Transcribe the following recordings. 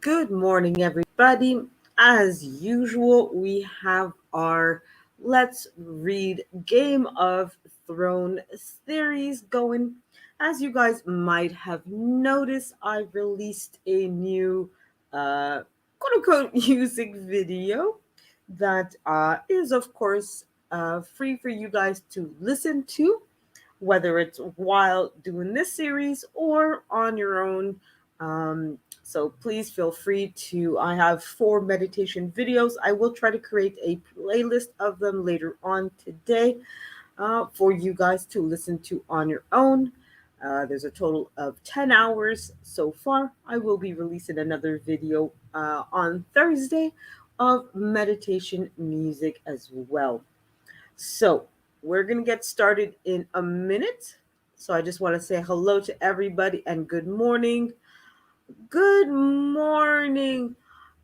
Good morning, everybody. As usual, we have our Let's Read Game of Thrones series going. As you guys might have noticed, I released a new quote unquote music video that is, of course, free for you guys to listen to, whether it's while doing this series or on your own. So please feel free to. I have 4 meditation videos. I will try to create a playlist of them later on today for you guys to listen to on your own. There's a total of 10 hours so far. I will be releasing another video on Thursday of meditation music as well. So we're going to get started in a minute. So I just want to say hello to everybody and good morning. Good morning.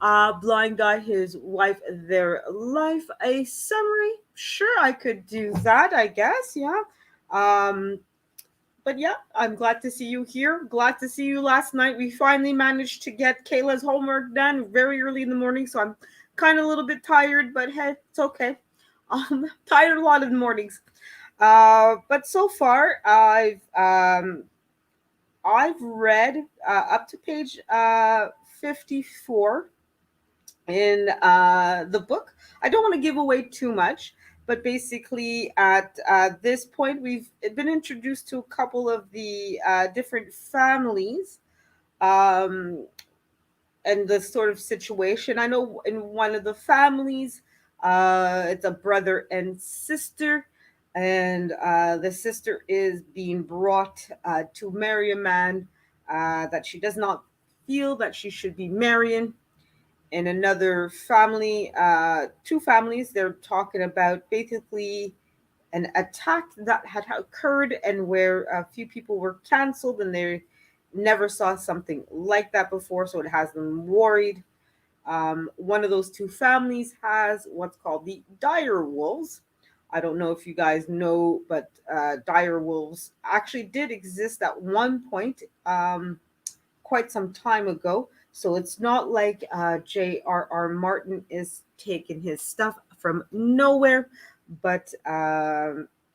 Blind Guy, his wife, their life. A summary. Sure, I could do that, I guess. Yeah. Um, but yeah, I'm glad to see you here. Glad to see you last night. We finally managed to get Kayla's homework done very early in the morning, so I'm kind of a little bit tired, but hey, it's okay. Tired a lot of the mornings. But so far, I've read up to page 54 in the book. I don't want to give away too much, but basically, at this point, we've been introduced to a couple of the different families um, and the sort of situation. I know in one of the families, it's a brother and sister, and the sister is being brought to marry a man that she does not feel that she should be marrying. In another family, 2 families, they're talking about basically an attack that had occurred and where a few people were canceled and they never saw something like that before, so it has them worried. One of those 2 families has what's called the dire wolves. I don't know if you guys know, but dire wolves actually did exist at one point, quite some time ago. So it's not like J.R.R. Martin is taking his stuff from nowhere, but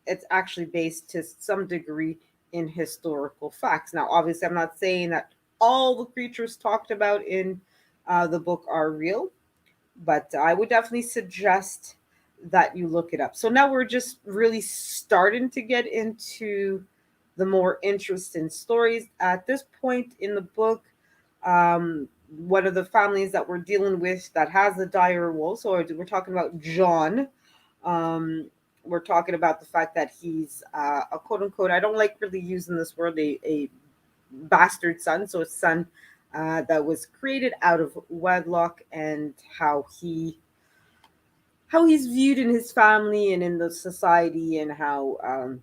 it's actually based to some degree in historical facts. Now, obviously, I'm not saying that all the creatures talked about in the book are real, but I would definitely suggest that you look it up. So now we're just really starting to get into the more interesting stories. At this point in the book, um, one of the families that we're dealing with that has the dire wolf, so we're talking about John. Um, we're talking about the fact that he's a quote unquote, I don't like really using this word, a bastard son, so a son that was created out of wedlock, and how he's viewed in his family and in the society, and how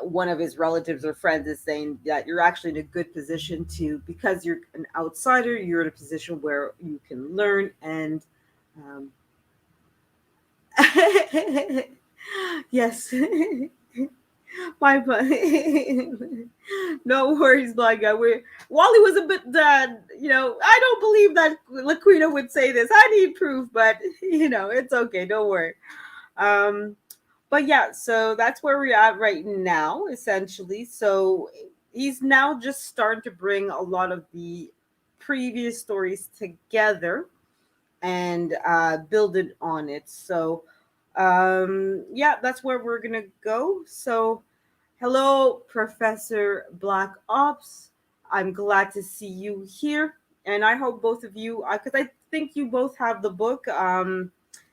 one of his relatives or friends is saying that you're actually in a good position to, because you're an outsider, you're in a position where you can learn and um, yes. My no worries, Black Guy. Wally was a bit I don't believe that Laquita would say this. I need proof, but it's okay. Don't worry. Um, but yeah, so that's where we're at right now, essentially. So he's now just starting to bring a lot of the previous stories together and building on it. So yeah, that's where we're gonna go. So hello, Professor Black Ops. I'm glad to see you here, and I hope both of you, because I think you both have the book.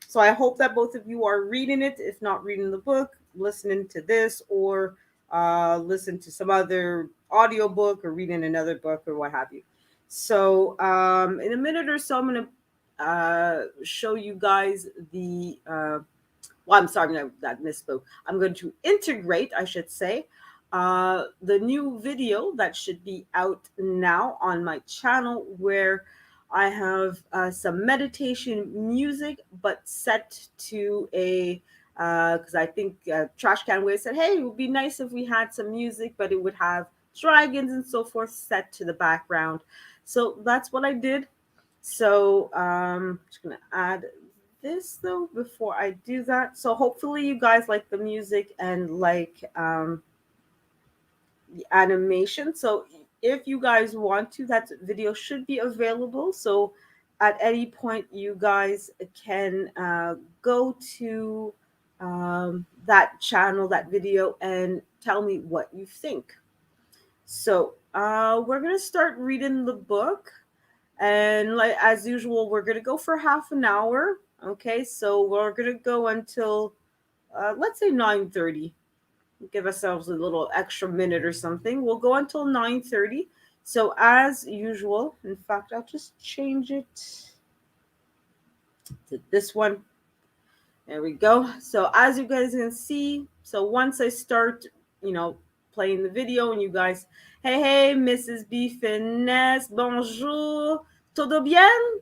So I hope that both of you are reading it. If not reading the book, listening to this, or listen to some other audiobook or reading another book or what have you. So in a minute or so, I'm gonna show you guys the. Well, I'm sorry, that misspoke. I'm going to integrate, I should say, the new video that should be out now on my channel, where I have some meditation music, but set to a because I think Trash Can Way said, hey, it would be nice if we had some music, but it would have dragons and so forth set to the background. So that's what I did. So just gonna add this though before I do that. So hopefully you guys like the music and like the animation. So if you guys want to, that video should be available. So at any point, you guys can go to that channel, that video, and tell me what you think. So we're gonna start reading the book, and like as usual, we're gonna go for half an hour. Okay, so we're gonna go until let's say 9:30. Give ourselves a little extra minute or something. We'll go until 9:30. So as usual, in fact, I'll just change it to this one. There we go. So as you guys can see, so once I start, you know, playing the video and you guys, hey, Mrs. B Finesse, bonjour, todo bien?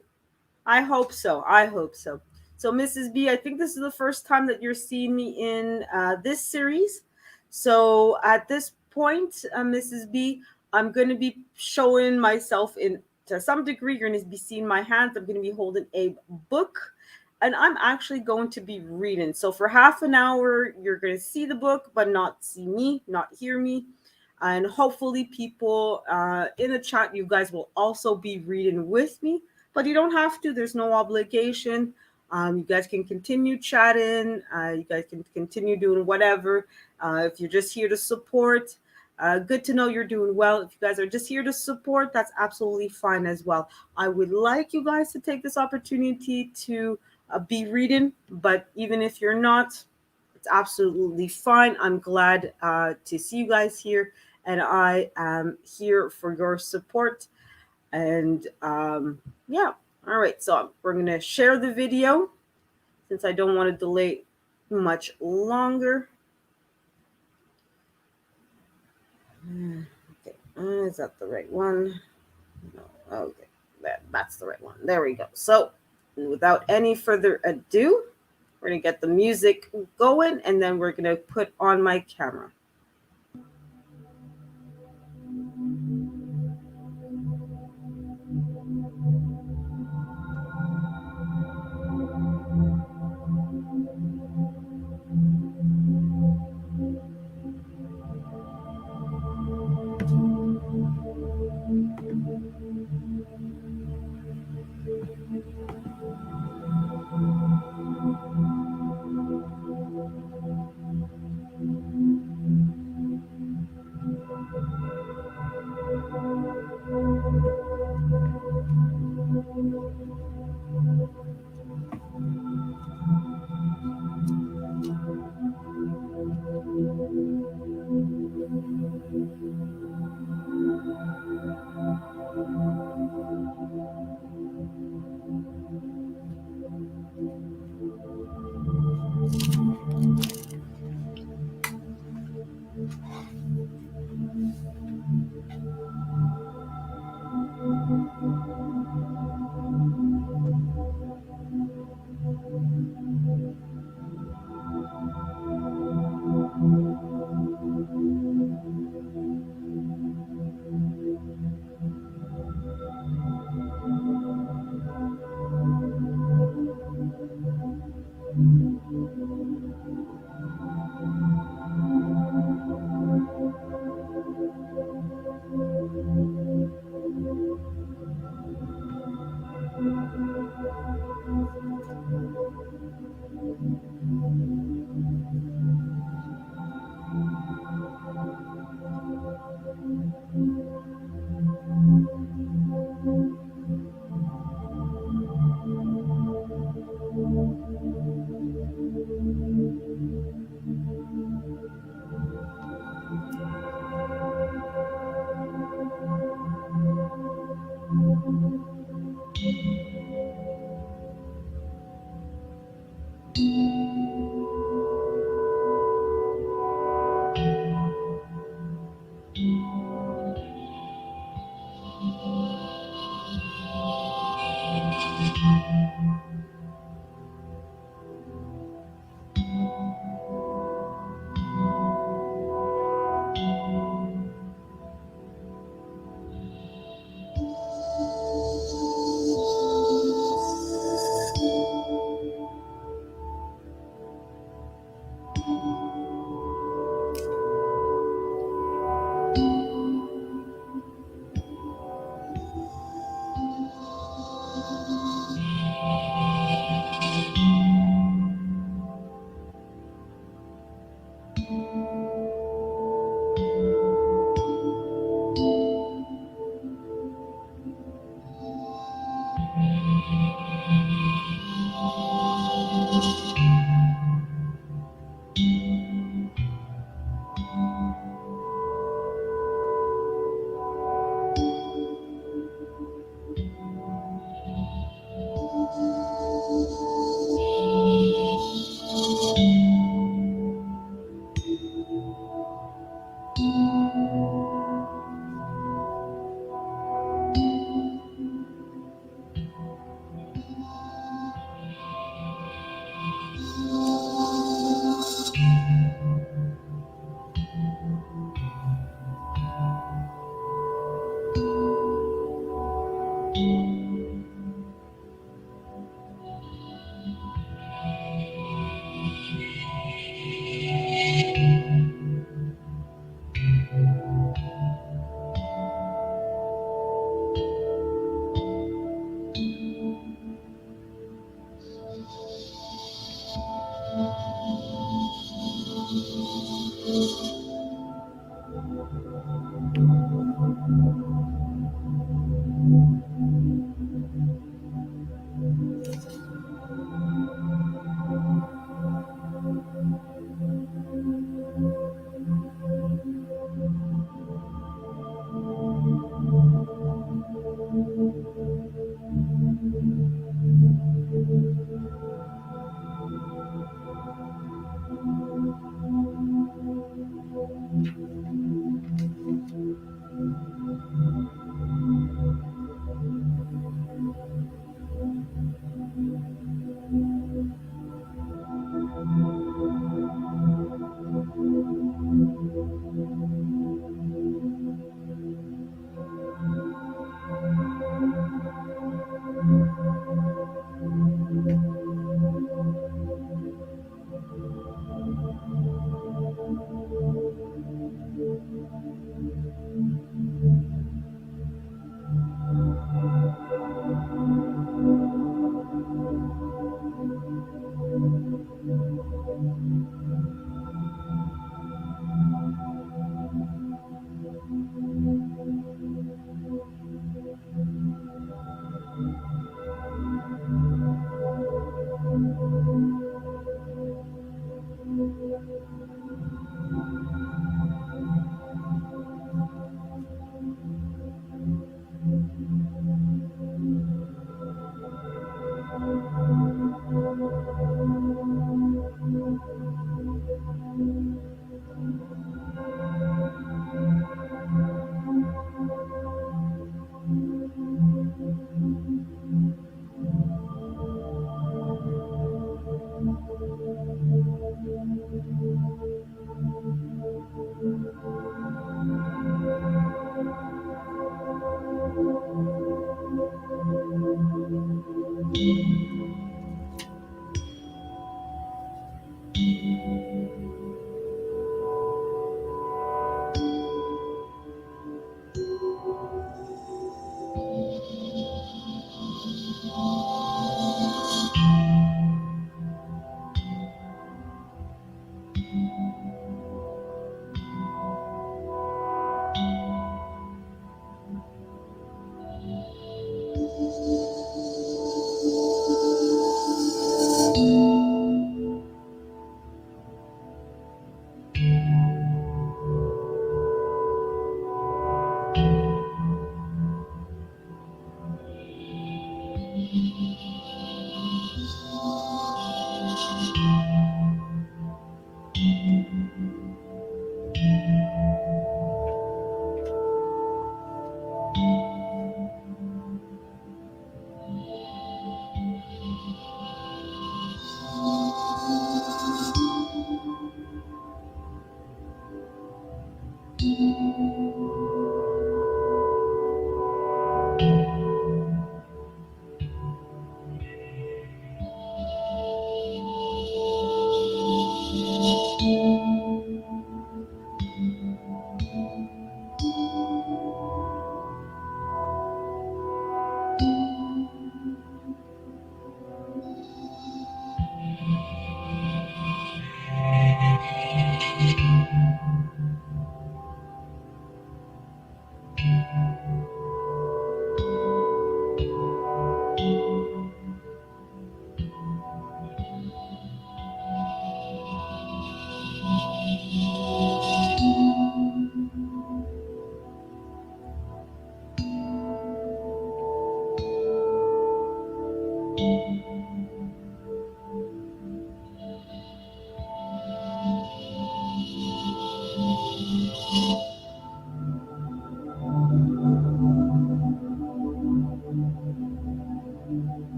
I hope so. I hope so. So, Mrs. B, I think this is the first time that you're seeing me in this series. So, at this point, Mrs. B, I'm going to be showing myself in to some degree. You're going to be seeing my hands. I'm going to be holding a book, and I'm actually going to be reading. So, for half an hour, you're going to see the book, but not see me, not hear me. And hopefully, people in the chat, you guys will also be reading with me, but you don't have to. There's no obligation. You guys can continue chatting. You guys can continue doing whatever. If you're just here to support, good to know you're doing well. If you guys are just here to support, that's absolutely fine as well. I would like you guys to take this opportunity to be reading, but even if you're not, it's absolutely fine. I'm glad to see you guys here, and I am here for your support. And yeah, all right. So we're gonna share the video since I don't want to delay much longer. Okay, is that the right one? No. Okay, that's the right one. There we go. So without any further ado, we're gonna get the music going, and then we're gonna put on my camera.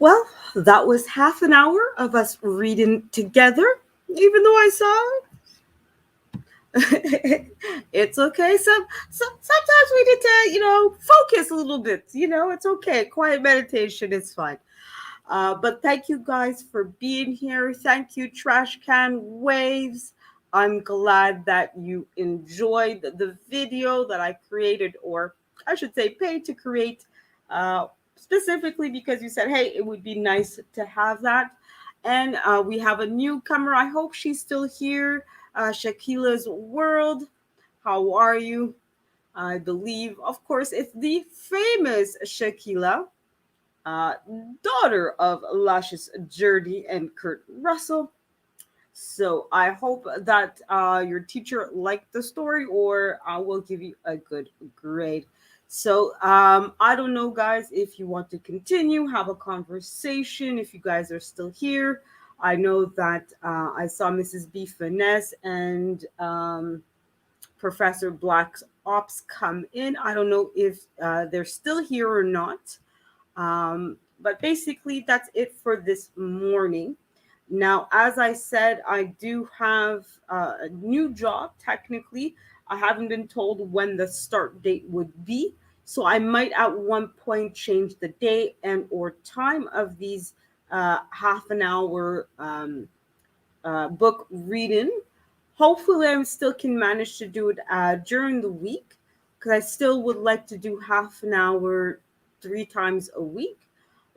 Well, that was half an hour of us reading together, even though I saw it's okay. Sometimes we need to, focus a little bit. It's okay. Quiet meditation is fine. But thank you guys for being here. Thank you, Trash Can Waves. I'm glad that you enjoyed the video that I created, or I should say, paid to create. Uh, specifically because you said, hey, it would be nice to have that. And we have a newcomer. I hope she's still here. Shakila's World. How are you? I believe, of course, it's the famous Shakila, uh, daughter of Lashes Journey and Kurt Russell. So I hope that your teacher liked the story, or I will give you a good grade. So I don't know, guys, if you want to continue, have a conversation, if you guys are still here. I know that I saw Mrs. B. Finesse and Professor Black's Ops come in. I don't know if they're still here or not. But basically, that's it for this morning. Now, as I said, I do have a new job. Technically, I haven't been told when the start date would be, so I might at one point change the day and or time of these half an hour book reading. Hopefully, I still can manage to do it during the week because I still would like to do half an hour 3 times a week.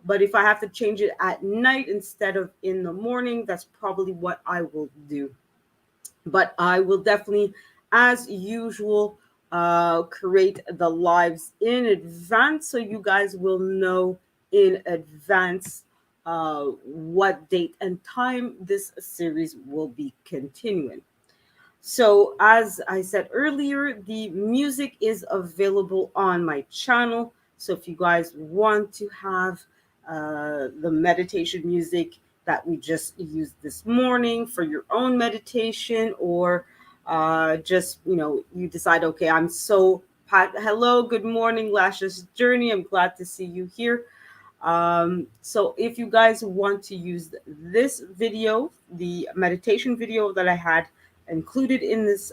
But if I have to change it at night instead of in the morning, that's probably what I will do. But I will definitely, as usual, create the lives in advance so you guys will know in advance what date and time this series will be continuing. So, as I said earlier, the music is available on my channel. So, if you guys want to have the meditation music that we just used this morning for your own meditation, or just, you decide, okay, I'm so hello, good morning, Lashes Journey. I'm glad to see you here. So if you guys want to use this video, the meditation video that I had included in this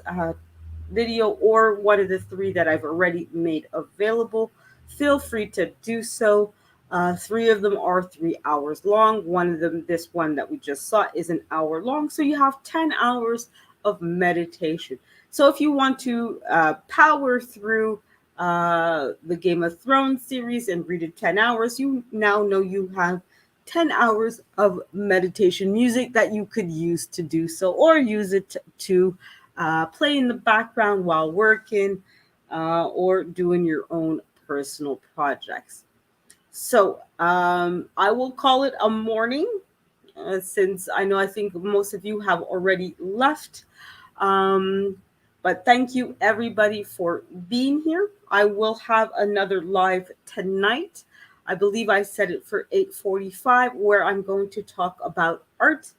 video, or one of the three that I've already made available, feel free to do so. Three of them are 3 hours long. One of them, this one that we just saw, is an hour long. So you have 10 hours of meditation. So if you want to power through the Game of Thrones series and read it 10 hours, you now know you have 10 hours of meditation music that you could use to do so, or use it to play in the background while working or doing your own personal projects. So I will call it a morning since I think most of you have already left. Um, but thank you everybody for being here. I will have another live tonight. I believe I set it for 8:45, where I'm going to talk about art,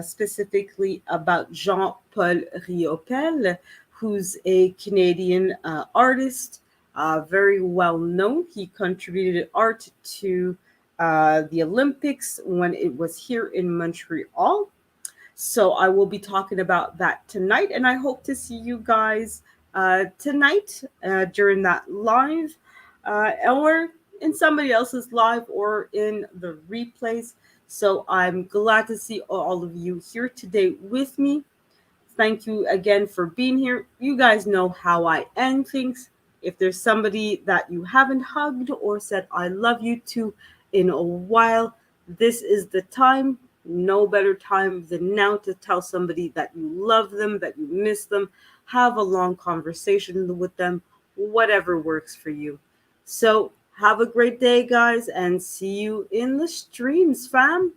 specifically about Jean-Paul Riopel, who's a Canadian artist, very well known. He contributed art to the Olympics when it was here in Montreal. So I will be talking about that tonight, and I hope to see you guys tonight during that live, or in somebody else's live, or in the replays. So I'm glad to see all of you here today with me. Thank you again for being here. You guys know how I end things. If there's somebody that you haven't hugged or said I love you to in a while, this is the time. No better time than now to tell somebody that you love them, that you miss them. Have a long conversation with them, whatever works for you. So have a great day, guys, and see you in the streams, fam.